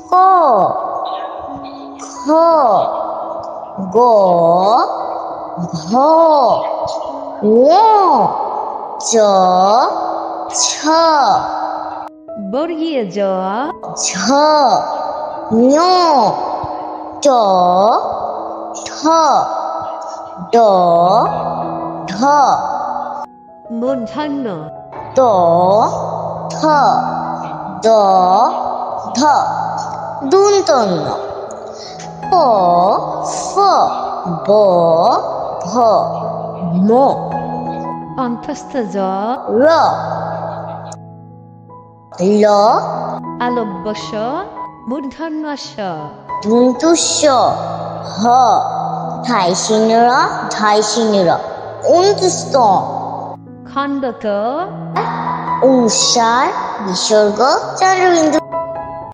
ক খ গ ঘ ঙ চ ছ বর্গীয় জ ঝ ঞ ট ঠ ড ঢ মূর্ধন্য ত থ দ ধ দন্তন্য প ফ ব ভ ম অন্তস্থ জ র ল আলব্যস্য মূর্ধন্য স দন্তস্য হ ধাইশিন র অন্তুস্ত খণ্ডক অনুসার বিসর্গ চন্দ্রবিন্দু